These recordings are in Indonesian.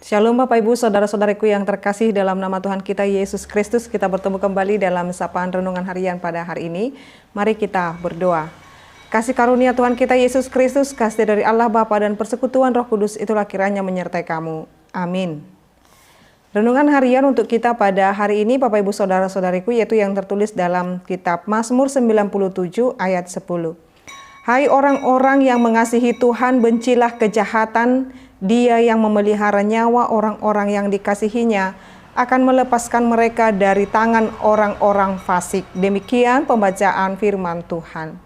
Shalom Bapak Ibu, Saudara-saudariku yang terkasih dalam nama Tuhan kita Yesus Kristus. Kita bertemu kembali dalam sapaan renungan harian pada hari ini. Mari kita berdoa. Kasih karunia Tuhan kita Yesus Kristus, kasih dari Allah Bapa dan persekutuan Roh Kudus itulah kiranya menyertai kamu. Amin. Renungan harian untuk kita pada hari ini Bapak Ibu Saudara-saudariku yaitu yang tertulis dalam kitab Mazmur 97 ayat 10. Hai orang-orang yang mengasihi Tuhan, bencilah kejahatan. Dia yang memelihara nyawa orang-orang yang dikasihinya akan melepaskan mereka dari tangan orang-orang fasik. Demikian pembacaan firman Tuhan.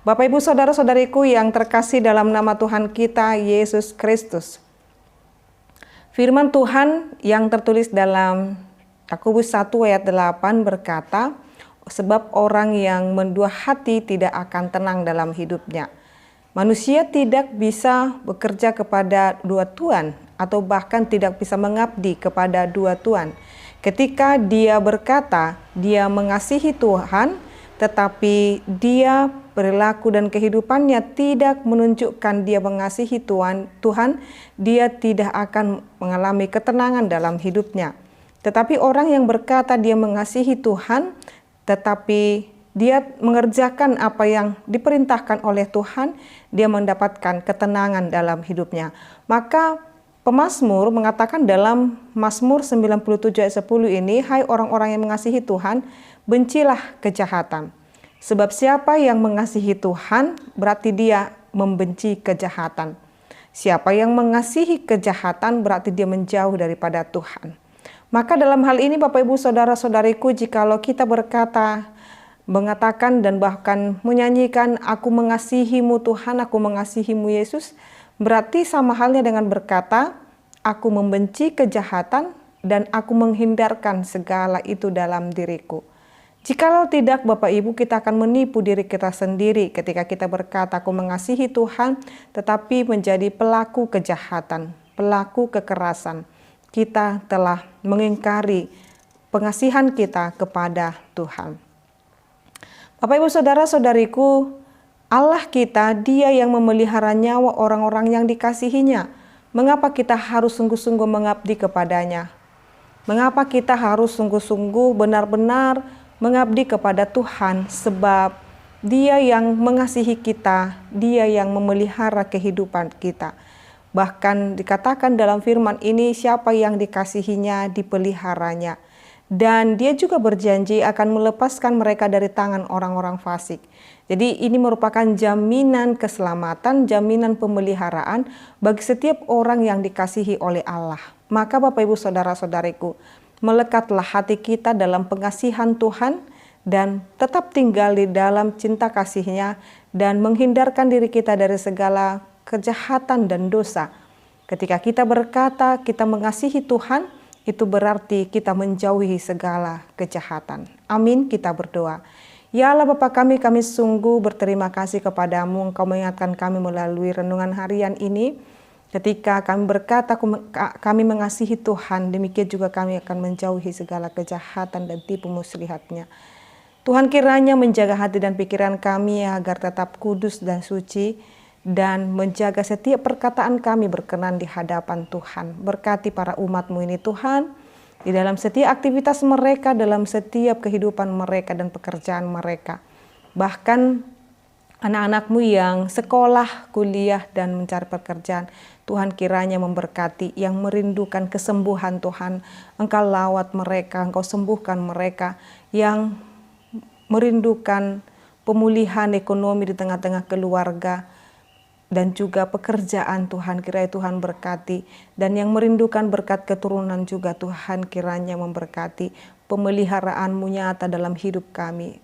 Bapak Ibu Saudara-saudariku yang terkasih dalam nama Tuhan kita Yesus Kristus. Firman Tuhan yang tertulis dalam Yakobus 1 ayat 8 berkata, sebab orang yang mendua hati tidak akan tenang dalam hidupnya. Manusia tidak bisa bekerja kepada dua tuan atau bahkan tidak bisa mengabdi kepada dua tuan. Ketika dia berkata dia mengasihi Tuhan, tetapi dia perilaku dan kehidupannya tidak menunjukkan dia mengasihi Tuhan, dia tidak akan mengalami ketenangan dalam hidupnya. Tetapi orang yang berkata dia mengasihi Tuhan, tetapi dia mengerjakan apa yang diperintahkan oleh Tuhan, dia mendapatkan ketenangan dalam hidupnya. Maka pemazmur mengatakan dalam Mazmur 97 ayat 10 ini, hai orang-orang yang mengasihi Tuhan, bencilah kejahatan. Sebab siapa yang mengasihi Tuhan, berarti dia membenci kejahatan. Siapa yang mengasihi kejahatan, berarti dia menjauh daripada Tuhan. Maka dalam hal ini Bapak Ibu Saudara-saudariku, jikalau kita mengatakan dan bahkan menyanyikan aku mengasihimu Tuhan, aku mengasihimu Yesus, berarti sama halnya dengan berkata aku membenci kejahatan dan aku menghindarkan segala itu dalam diriku. Jikalau tidak Bapak Ibu, kita akan menipu diri kita sendiri ketika kita berkata aku mengasihi Tuhan tetapi menjadi pelaku kejahatan, pelaku kekerasan. Kita telah mengingkari pengasihan kita kepada Tuhan. Bapak Ibu Saudara-saudariku, Allah kita, dia yang memelihara nyawa orang-orang yang dikasihinya. Mengapa kita harus sungguh-sungguh mengabdi kepadanya? Mengapa kita harus sungguh-sungguh benar-benar mengabdi kepada Tuhan? Sebab dia yang mengasihi kita, dia yang memelihara kehidupan kita. Bahkan dikatakan dalam firman ini, siapa yang dikasihinya dipeliharanya. Dan dia juga berjanji akan melepaskan mereka dari tangan orang-orang fasik. Jadi ini merupakan jaminan keselamatan, jaminan pemeliharaan bagi setiap orang yang dikasihi oleh Allah. Maka Bapak Ibu Saudara-saudariku, melekatlah hati kita dalam pengasihan Tuhan dan tetap tinggal di dalam cinta kasih-Nya dan menghindarkan diri kita dari segala kejahatan dan dosa. Ketika kita berkata kita mengasihi Tuhan, itu berarti kita menjauhi segala kejahatan. Amin, kita berdoa. Ya Allah Bapa kami sungguh berterima kasih kepadamu. Engkau mengingatkan kami melalui renungan harian ini. Ketika kami berkata kami mengasihi Tuhan, demikian juga kami akan menjauhi segala kejahatan dan tipu muslihatnya. Tuhan kiranya menjaga hati dan pikiran kami agar tetap kudus dan suci, dan menjaga setiap perkataan kami berkenan di hadapan Tuhan. Berkati para umat-Mu ini Tuhan, di dalam setiap aktivitas mereka, dalam setiap kehidupan mereka dan pekerjaan mereka. Bahkan anak-anak-Mu yang sekolah, kuliah, dan mencari pekerjaan, Tuhan kiranya memberkati, yang merindukan kesembuhan Tuhan, Engkau lawat mereka, Engkau sembuhkan mereka, yang merindukan pemulihan ekonomi di tengah-tengah keluarga, dan juga pekerjaan Tuhan kiranya Tuhan berkati, dan yang merindukan berkat keturunan juga Tuhan kiranya memberkati. Pemeliharaan-Mu nyata dalam hidup kami,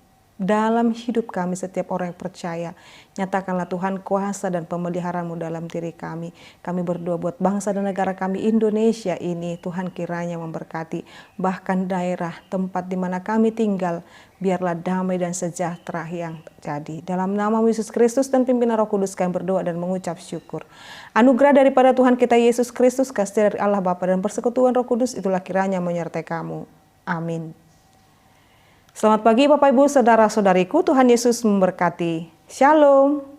setiap orang yang percaya. Nyatakanlah Tuhan kuasa dan pemeliharaan-Mu dalam diri kami. Kami berdoa buat bangsa dan negara kami Indonesia ini, Tuhan kiranya memberkati. Bahkan daerah tempat di mana kami tinggal, biarlah damai dan sejahtera yang terjadi. Dalam nama Yesus Kristus dan pimpinan Roh Kudus kami berdoa dan mengucap syukur. Anugerah daripada Tuhan kita Yesus Kristus, kasih dari Allah Bapa dan persekutuan Roh Kudus itulah kiranya menyertai kamu. Amin. Selamat pagi Bapak Ibu Saudara-saudariku, Tuhan Yesus memberkati. Shalom.